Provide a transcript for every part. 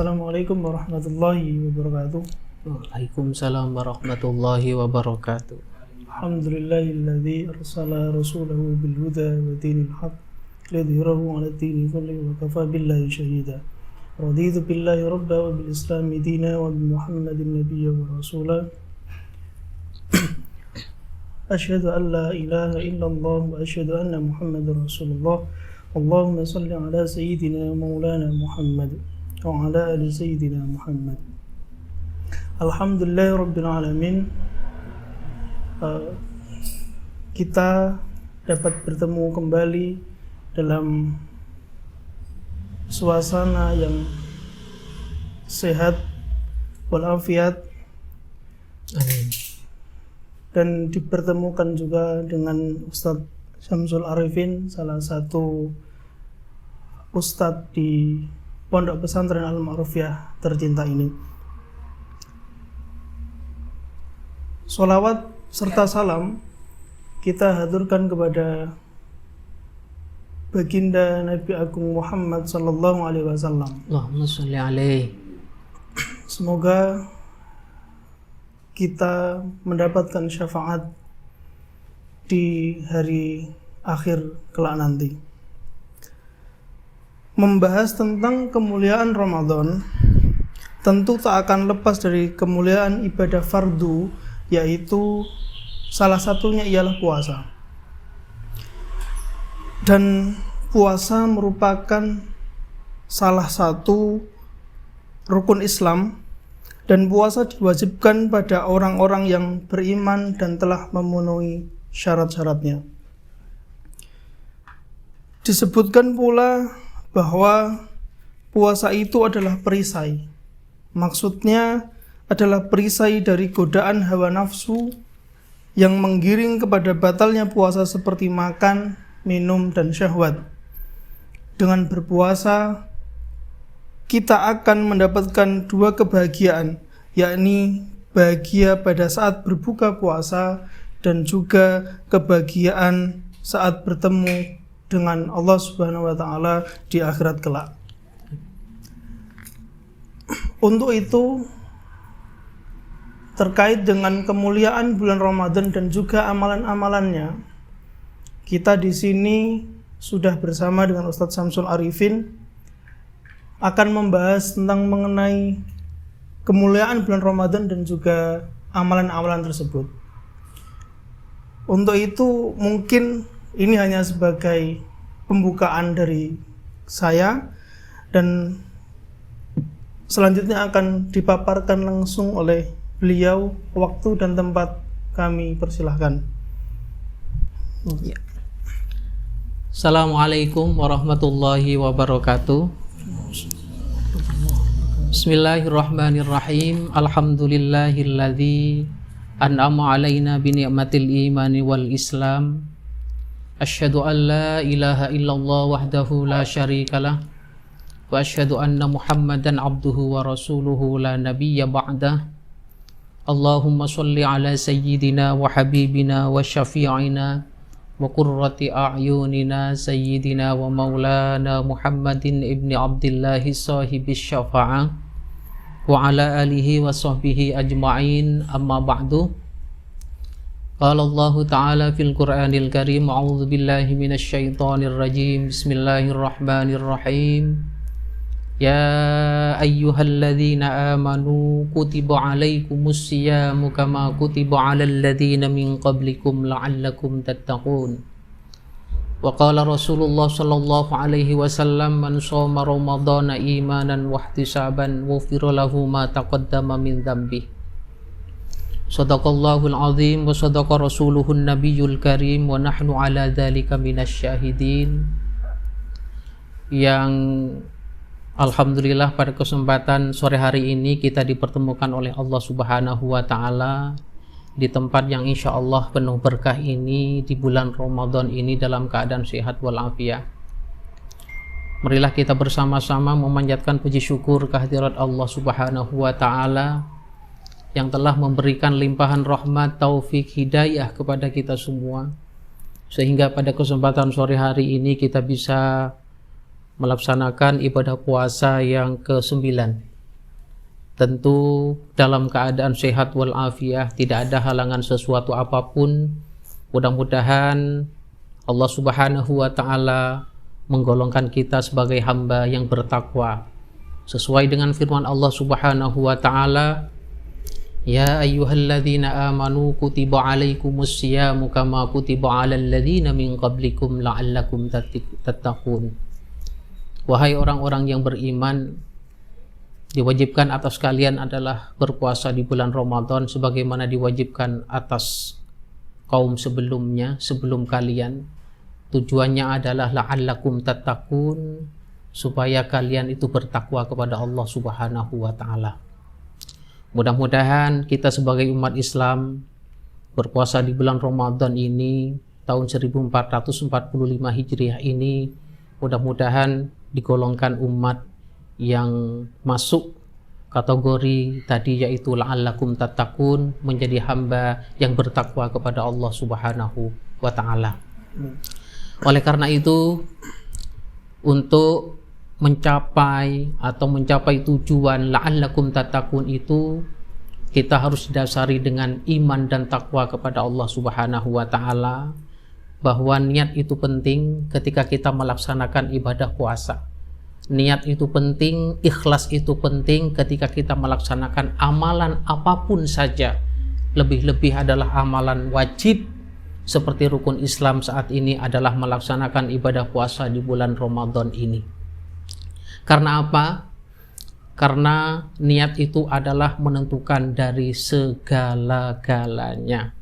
Assalamualaikum warahmatullahi wabarakatuh. Waalaikumsalam warahmatullahi wabarakatuh. Alhamdulillahilladzi arsala rasulahu bil huda wa dinil haqq liyudhhirahu 'ala ad-dini kullihi wa kafaa billahi shahida. Raditu billahi rabba wa bil islami dina wa bi Muhammadin nabiyya wa rasula. Asyhadu an la ilaha illallah wa asyhadu anna Muhammadar Rasulullah. Allahumma salli 'ala sayyidina maulana Muhammad wa 'ala ali sayyidina Muhammad. Alhamdulillahirabbil alamin. Kita dapat bertemu kembali dalam suasana yang sehat walafiat. Amin. Dan dipertemukan juga dengan Ustadz Syamsul Arifin, salah satu Ustadz di Pondok Pesantren Al-Ma'rufiyah tercinta ini. Sholawat serta salam kita haturkan kepada baginda Nabi Agung Muhammad sallallahu alaihi wasallam. Allahumma sholli alaihi. Semoga kita mendapatkan syafaat di hari akhir kelak nanti. Membahas tentang kemuliaan Ramadan, tentu tak akan lepas dari kemuliaan ibadah fardu, yaitu salah satunya ialah puasa. Dan puasa merupakan salah satu rukun Islam, dan puasa diwajibkan pada orang-orang yang beriman dan telah memenuhi syarat-syaratnya. Disebutkan pula bahwa puasa itu adalah perisai. Maksudnya adalah perisai dari godaan hawa nafsu yang menggiring kepada batalnya puasa seperti makan, minum, dan syahwat. Dengan berpuasa, kita akan mendapatkan dua kebahagiaan, yakni bahagia pada saat berbuka puasa dan juga kebahagiaan saat bertemu dengan Allah Subhanahu wa taala di akhirat kelak. Untuk itu, terkait dengan kemuliaan bulan Ramadan dan juga amalan-amalannya, kita di sini sudah bersama dengan Ustadz Syamsul Arifin akan membahas tentang mengenai kemuliaan bulan Ramadan dan juga amalan-amalan tersebut. Untuk itu mungkin ini hanya sebagai pembukaan dari saya, dan selanjutnya akan dipaparkan langsung oleh beliau. Waktu dan tempat kami persilahkan. Ya. Assalamualaikum warahmatullahi wabarakatuh. Bismillahirrahmanirrahim. Alhamdulillahilladzi an'ama alaina bi ni'matil imani wal islam. Asyhadu an la ilaha illallah wahdahu la syarikalah wa asyhadu anna Muhammadan abduhu wa rasuluhu la nabiyya ba'dah. Allahumma sholli ala sayyidina wa habibina wa syafi'ina wa qurrati a'yunina sayyidina wa maulana Muhammadin ibni Abdillahi sahibis syafa'ah wa ala alihi wa sahbihi ajma'in, amma ba'du. Qala Allah ta'ala fil Qur'anil Karim, a'udzu billahi minasy syaithanir rajim. Bismillahirrahmanirrahim. Ya ayyuhalladzina amanu kutiba alaikumus siyamu kama kutiba alal ladzina min qablikum la'allakum tattaqun. Wa qala Rasulullah sallallahu alaihi wasallam, man shoma ramadhana imanan wa ihtisaban ghufira lahu ma taqaddama min dzambihi. Shadaqallahul azim wa sadaqa rasuluhun nabiyyul karim wa nahnu ala dzalika minasyahidin. Yang alhamdulillah pada kesempatan sore hari ini kita dipertemukan oleh Allah Subhanahu wa taala di tempat yang insya Allah penuh berkah ini, di bulan Ramadan ini dalam keadaan sehat walafiat. Marilah kita bersama-sama memanjatkan puji syukur kehadirat Allah Subhanahu wa taala yang telah memberikan limpahan rahmat, taufik, hidayah kepada kita semua, sehingga pada kesempatan sore hari ini kita bisa melaksanakan ibadah puasa yang ke-9 tentu dalam keadaan sehat walafiat, tidak ada halangan sesuatu apapun. Mudah-mudahan Allah Subhanahu wa Ta'ala menggolongkan kita sebagai hamba yang bertakwa sesuai dengan firman Allah Subhanahu wa Ta'ala, ya ayyuhalladzina amanu kutiba alaikumus syiyamu kama kutiba alal ladzina min qablikum la'allakum tattaqun. Wahai orang-orang yang beriman, diwajibkan atas kalian adalah berpuasa di bulan Ramadan sebagaimana diwajibkan atas kaum sebelumnya, sebelum kalian. Tujuannya adalah la'allakum tattaqun, supaya kalian itu bertakwa kepada Allah Subhanahu wa Ta'ala. Mudah-mudahan kita sebagai umat Islam berpuasa di bulan Ramadan ini, tahun 1445 Hijriah ini, mudah-mudahan digolongkan umat yang masuk kategori tadi, yaitu la'allakum tattaqun, menjadi hamba yang bertakwa kepada Allah Subhanahu wa Ta'ala. Oleh karena itu, untuk mencapai tujuan la'allakum tattaqun itu, kita harus didasari dengan iman dan takwa kepada Allah Subhanahu wa Ta'ala, bahwa niat itu penting ketika kita melaksanakan ibadah puasa. Niat itu penting, ikhlas itu penting ketika kita melaksanakan amalan apapun saja. Lebih-lebih adalah amalan wajib seperti rukun Islam saat ini adalah melaksanakan ibadah puasa di bulan Ramadan ini. Karena apa? Karena niat itu adalah menentukan dari segala-galanya.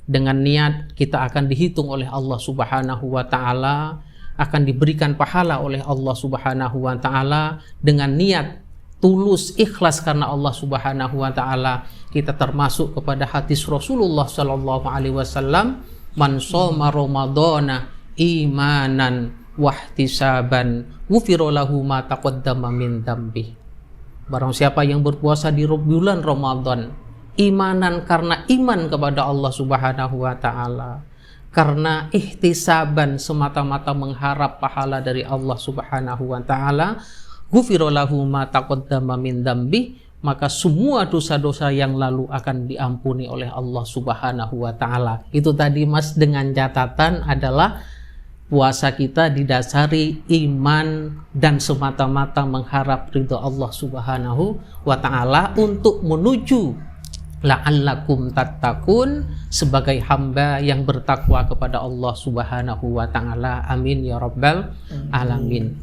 Dengan niat kita akan dihitung oleh Allah Subhanahu wa Ta'ala, akan diberikan pahala oleh Allah Subhanahu wa Ta'ala. Dengan niat tulus ikhlas karena Allah Subhanahu wa Ta'ala, kita termasuk kepada hadis Rasulullah sallallahu alaihi wasallam, man shoma ramadhana imanan wahtisaban ghufira lahu ma taqaddama min dzambi. Barang siapa yang berpuasa di bulan Ramadan imanan, karena iman kepada Allah Subhanahu wa Ta'ala, karena ihtisaban semata-mata mengharap pahala dari Allah Subhanahu wa Ta'ala, ghufira lahu ma taqaddama min dzambi, maka semua dosa-dosa yang lalu akan diampuni oleh Allah Subhanahu wa Ta'ala. Itu tadi Mas, dengan catatan adalah puasa kita didasari iman dan semata-mata mengharap ridha Allah Subhanahu wa Ta'ala untuk menuju la'allakum tattaqun, sebagai hamba yang bertakwa kepada Allah Subhanahu wa Ta'ala. Amin ya rabbal alamin.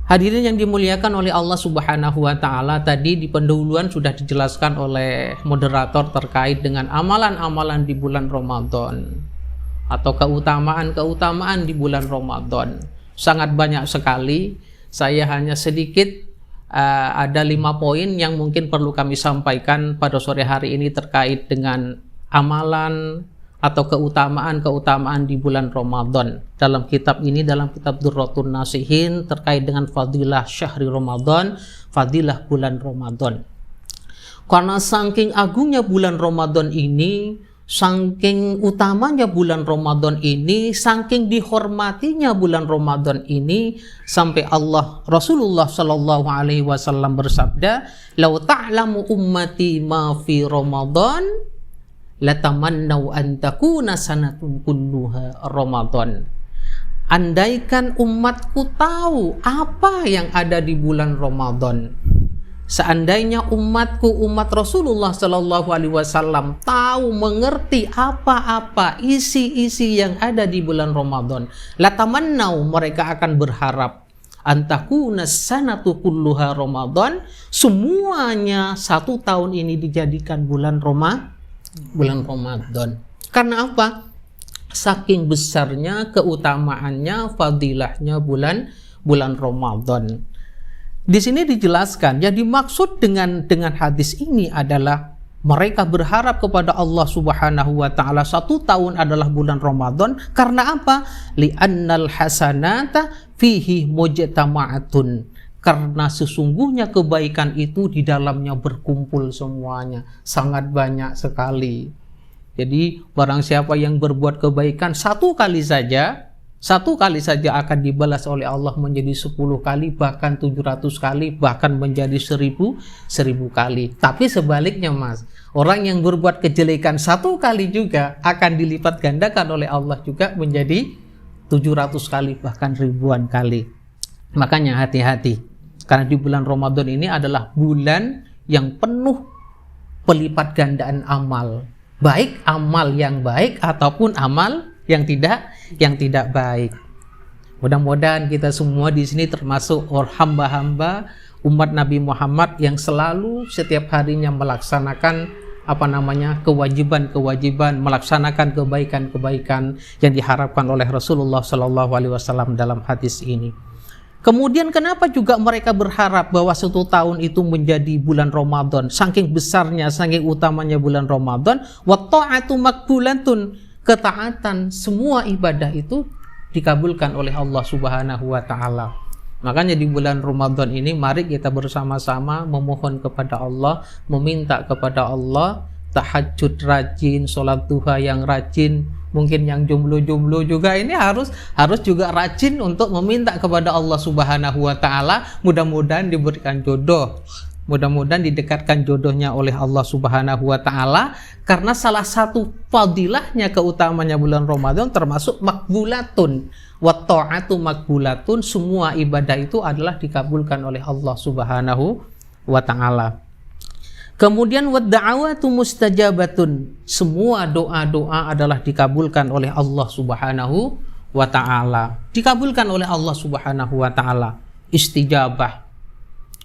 Hadirin yang dimuliakan oleh Allah Subhanahu wa Ta'ala, tadi di pendahuluan sudah dijelaskan oleh moderator terkait dengan amalan-amalan di bulan Ramadan atau keutamaan-keutamaan di bulan Ramadan. Sangat banyak sekali. Saya hanya sedikit ada 5 poin yang mungkin perlu kami sampaikan pada sore hari ini terkait dengan amalan atau keutamaan-keutamaan di bulan Ramadan. Dalam kitab ini, dalam kitab Durratun Nasihin, terkait dengan fadilah syahri Ramadan, fadilah bulan Ramadan. Karena saking agungnya bulan Ramadan ini, saking utamanya bulan Ramadan ini, saking dihormatinya bulan Ramadan ini, sampai Rasulullah Shallallahu Alaihi Wasallam bersabda, "Lau ta'lamu ummati ma fi Ramadan, latamannau an takuna sanatun kulluha Ramadan." Andaikan umatku tahu apa yang ada di bulan Ramadan, seandainya umatku, umat Rasulullah Shallallahu Alaihi Wasallam tahu, mengerti apa-apa isi-isi yang ada di bulan Ramadan, latamannau, mereka akan berharap, antakuna sanatu kulluha Ramadan, semuanya 1 tahun ini dijadikan bulan Ramadan. Karena apa? Saking besarnya keutamaannya, fadilahnya bulan Ramadan. Di sini dijelaskan, yang dimaksud dengan hadis ini adalah mereka berharap kepada Allah Subhanahu wa Ta'ala 1 tahun adalah bulan Ramadan. Karena apa? Li'annal hasanata fihi mujtama'atun, karena sesungguhnya kebaikan itu di dalamnya berkumpul semuanya, sangat banyak sekali. Jadi barang siapa yang berbuat kebaikan 1 kali saja, Satu kali saja akan dibalas oleh Allah menjadi 10 kali, bahkan 700 kali, bahkan menjadi 1000 kali. Tapi sebaliknya Mas, orang yang berbuat kejelekan satu kali juga akan dilipat gandakan oleh Allah juga menjadi 700 kali, bahkan ribuan kali. Makanya hati-hati, karena di bulan Ramadan ini adalah bulan yang penuh pelipat gandaan amal, baik amal yang baik ataupun amal yang tidak baik. Mudah-mudahan kita semua di sini termasuk hamba-hamba umat Nabi Muhammad yang selalu setiap harinya melaksanakan kewajiban-kewajiban, melaksanakan kebaikan-kebaikan yang diharapkan oleh Rasulullah Shallallahu Alaihi Wasallam dalam hadis ini. Kemudian kenapa juga mereka berharap bahwa satu tahun itu menjadi bulan Ramadan, saking besarnya, saking utamanya bulan Ramadan, wa ta'atu makbulatun, ketaatan, semua ibadah itu dikabulkan oleh Allah Subhanahu wa taala. Makanya di bulan Ramadan ini mari kita bersama-sama memohon kepada Allah, meminta kepada Allah, tahajud rajin, sholat duha yang rajin, mungkin yang jomblo-jomblo juga ini harus juga rajin untuk meminta kepada Allah Subhanahu wa taala, mudah-mudahan diberikan jodoh. Mudah-mudahan didekatkan jodohnya oleh Allah Subhanahu wa taala, karena salah satu fadilahnya, keutamanya bulan Ramadan termasuk makbulatun, wa ta'atu makbulatun, semua ibadah itu adalah dikabulkan oleh Allah Subhanahu wa taala. Kemudian wa da'awatu mustajabatun, semua doa-doa adalah dikabulkan oleh Allah Subhanahu wa taala. Dikabulkan oleh Allah Subhanahu wa taala. Istijabah,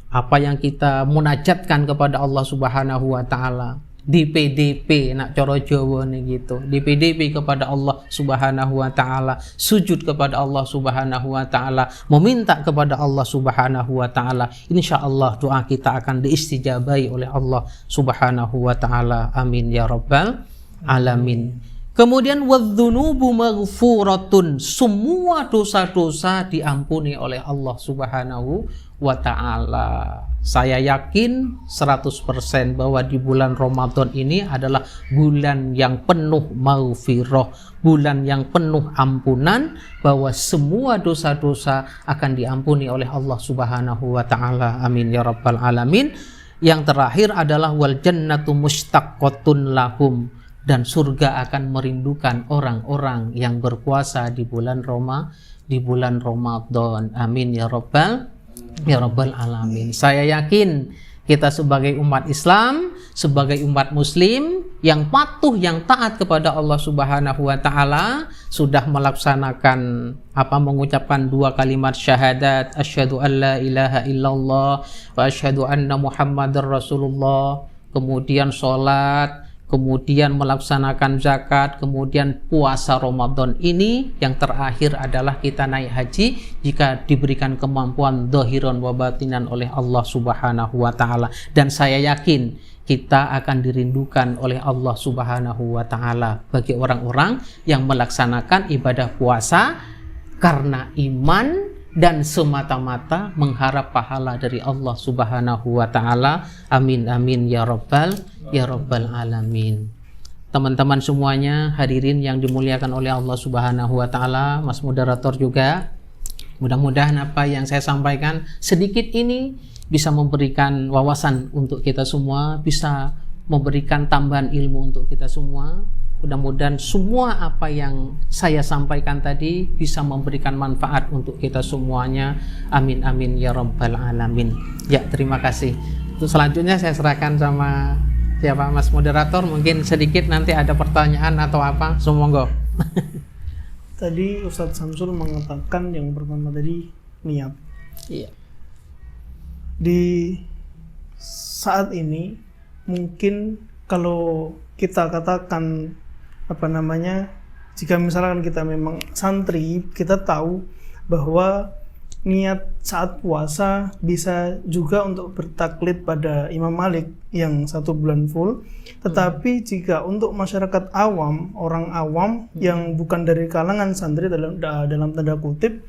apa yang kita munajatkan kepada Allah Subhanahu wa taala, di PDP nak coro Jawa nih gitu, di PDP kepada Allah Subhanahu wa taala, sujud kepada Allah Subhanahu wa taala, meminta kepada Allah Subhanahu wa taala, insyaallah doa kita akan diistijabai oleh Allah Subhanahu wa taala. Amin ya rabbal alamin. Kemudian wadzunubu maghfuratun, semua dosa-dosa diampuni oleh Allah Subhanahu wa ta'ala. Saya yakin 100% bahwa di bulan Ramadan ini adalah bulan yang penuh maghfirah, bulan yang penuh ampunan, bahwa semua dosa-dosa akan diampuni oleh Allah Subhanahu wa ta'ala. Amin ya rabbal alamin. Yang terakhir adalah wal jannatu mustaqqatun lahum, dan surga akan merindukan orang-orang yang berpuasa di bulan Ramadan. Amin ya rabbal alamin. Saya yakin kita sebagai umat Islam, sebagai umat muslim yang patuh, yang taat kepada Allah Subhanahu wa taala, sudah melaksanakan mengucapkan 2 kalimat syahadat, asyhadu an la ilaha illallah wa asyhadu anna muhammadar rasulullah, kemudian sholat, kemudian melaksanakan zakat, kemudian puasa Ramadan ini, yang terakhir adalah kita naik haji jika diberikan kemampuan dhahiran wa batinan oleh Allah Subhanahu wa taala. Dan saya yakin kita akan dirindukan oleh Allah Subhanahu wa taala bagi orang-orang yang melaksanakan ibadah puasa karena iman dan semata-mata mengharap pahala dari Allah Subhanahu wa taala. Amin amin ya rabbal alamin. Teman-teman semuanya, hadirin yang dimuliakan oleh Allah Subhanahu wa taala, Mas moderator juga, mudah-mudahan apa yang saya sampaikan sedikit ini bisa memberikan wawasan untuk kita semua, bisa memberikan tambahan ilmu untuk kita semua. Mudah-mudahan semua apa yang saya sampaikan tadi bisa memberikan manfaat untuk kita semuanya. Amin amin ya rabbal alamin. Ya, terima kasih. Untuk selanjutnya saya serahkan sama siapa, Mas moderator, mungkin sedikit nanti ada pertanyaan atau apa, semoga. Tadi Ustadz Samsul mengatakan yang pertama tadi niat. Iya. Di saat ini mungkin kalau kita katakan jika misalkan kita memang santri, kita tahu bahwa niat saat puasa bisa juga untuk bertaklid pada Imam Malik yang 1 bulan full. Tetapi jika untuk masyarakat awam, orang awam yang bukan dari kalangan santri dalam tanda kutip,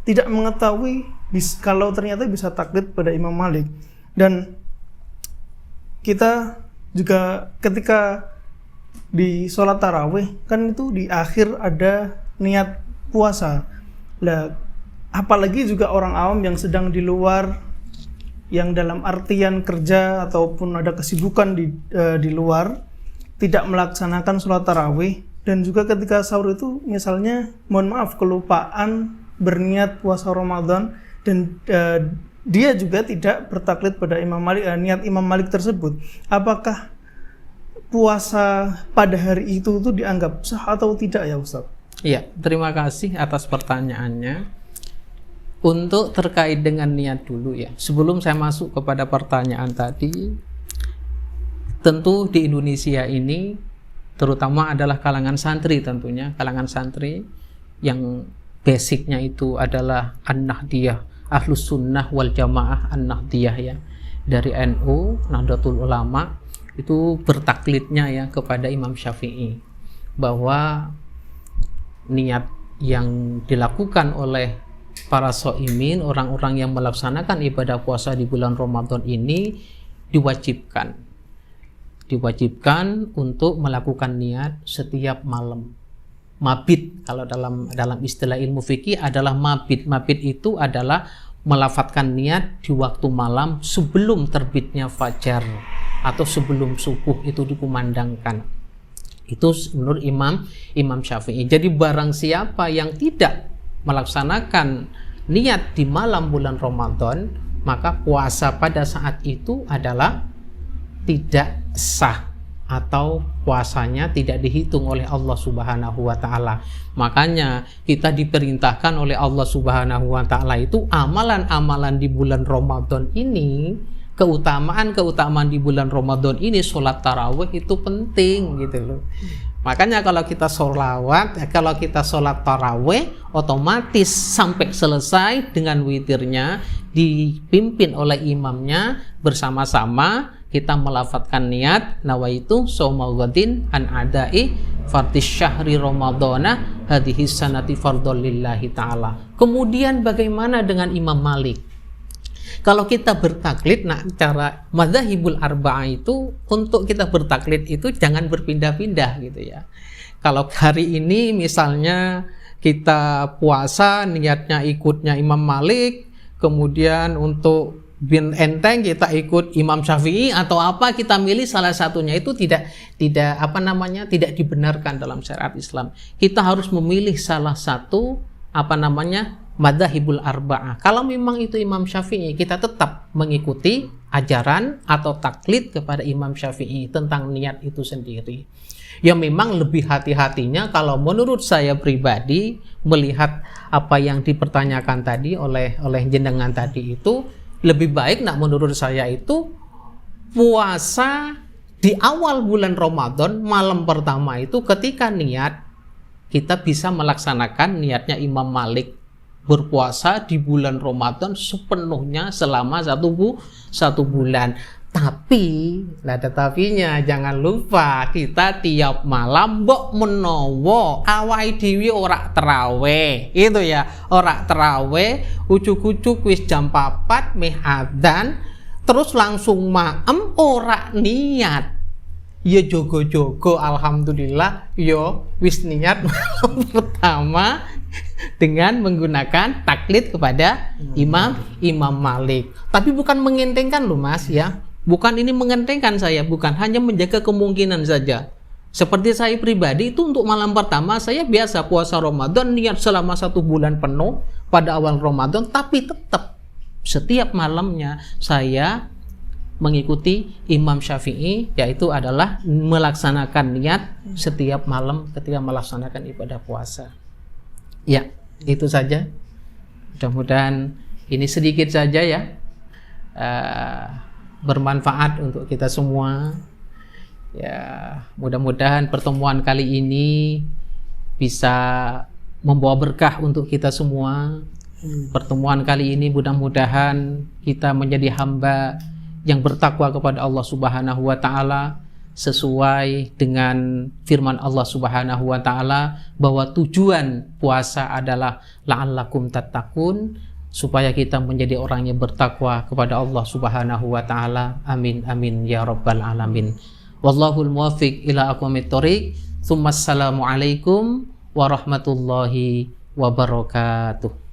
tidak mengetahui kalau ternyata bisa taklid pada Imam Malik. Dan kita juga ketika di sholat tarawih kan itu di akhir ada niat puasa. Lah, apalagi juga orang awam yang sedang di luar, yang dalam artian kerja ataupun ada kesibukan di luar, tidak melaksanakan sholat tarawih, dan juga ketika sahur itu misalnya mohon maaf kelupaan berniat puasa Ramadan, dan dia juga tidak bertaklid pada Imam Malik, niat Imam Malik tersebut, apakah puasa pada hari itu dianggap sah atau tidak ya Ustaz? Iya, terima kasih atas pertanyaannya. Untuk terkait dengan niat dulu ya, sebelum saya masuk kepada pertanyaan tadi, tentu di Indonesia ini terutama adalah kalangan santri, tentunya kalangan santri yang basicnya itu adalah An-Nahdiyah, Ahlus Sunnah wal Jamaah An-Nahdiyah ya, dari NU, Nahdlatul Ulama, itu bertaklidnya ya kepada Imam Syafi'i, bahwa niat yang dilakukan oleh para shaimin, orang-orang yang melaksanakan ibadah puasa di bulan Ramadan ini diwajibkan untuk melakukan niat setiap malam. Mabit, kalau dalam istilah ilmu fikih adalah mabit. Mabit itu adalah melafadzkan niat di waktu malam sebelum terbitnya fajar atau sebelum subuh itu dikumandangkan. Itu menurut Imam Syafi'i. Jadi barang siapa yang tidak melaksanakan niat di malam bulan Ramadan, maka puasa pada saat itu adalah tidak sah, atau puasanya tidak dihitung oleh Allah Subhanahu wa taala. Makanya kita diperintahkan oleh Allah Subhanahu wa taala itu amalan-amalan di bulan Ramadan ini, keutamaan di bulan Ramadan ini, sholat tarawih itu penting gitu loh. Makanya kalau kita sholat tarawih, otomatis sampai selesai dengan witirnya dipimpin oleh imamnya, bersama-sama kita melafadzkan niat nawaitu shauma ghadin an adai fardhish syahri ramadhana hadhihi sanati fardhon lillahi ta'ala. Kemudian bagaimana dengan Imam Malik? Kalau kita bertaklid, nah cara madzhabul arba'ah itu, untuk kita bertaklid itu jangan berpindah-pindah gitu ya. Kalau hari ini misalnya kita puasa niatnya ikutnya Imam Malik, kemudian untuk bin enteng kita ikut Imam Syafi'i atau apa, kita milih salah satunya, itu tidak dibenarkan dalam syariat Islam. Kita harus memilih salah satu madzhabul arba'ah. Kalau memang itu Imam Syafi'i, kita tetap mengikuti ajaran atau taklid kepada Imam Syafi'i tentang niat itu sendiri. Ya memang lebih hati-hatinya kalau menurut saya pribadi, melihat apa yang dipertanyakan tadi oleh jenengan tadi, itu lebih baik menurut saya itu puasa di awal bulan Ramadan, malam pertama itu ketika niat, kita bisa melaksanakan niatnya Imam Malik, berpuasa di bulan Ramadan sepenuhnya selama satu bulan. Tetapinya jangan lupa, kita tiap malam mbok menawa awake dhewe ora terawih. Itu ya, ora terawih, ujuk-ujuk wis jam 4 meh adzan, terus langsung maem ora niat. Ya jogo-jogo alhamdulillah yo wis niat malam pertama dengan menggunakan taklid kepada Imam Malik. Tapi bukan mengentengkan loh Mas ya. Bukan ini mengentengkan saya, bukan, hanya menjaga kemungkinan saja. Seperti saya pribadi itu untuk malam pertama saya biasa puasa Ramadan, niat selama 1 bulan penuh pada awal Ramadan, tapi tetap setiap malamnya saya mengikuti Imam Syafi'i, yaitu adalah melaksanakan niat setiap malam ketika melaksanakan ibadah puasa. Ya, itu saja. Mudah-mudahan ini sedikit saja ya, bermanfaat untuk kita semua. Ya, mudah-mudahan pertemuan kali ini bisa membawa berkah untuk kita semua. Pertemuan kali ini mudah-mudahan kita menjadi hamba yang bertakwa kepada Allah Subhanahu wa taala, sesuai dengan firman Allah Subhanahu wa taala bahwa tujuan puasa adalah la'allakum tattaqun, supaya kita menjadi orang yang bertakwa kepada Allah Subhanahu wa taala. Amin amin ya rabbal alamin. Wallahul muwaffiq ila aqwamit thoriq. Tsummassalamu alaikum warahmatullahi wabarakatuh.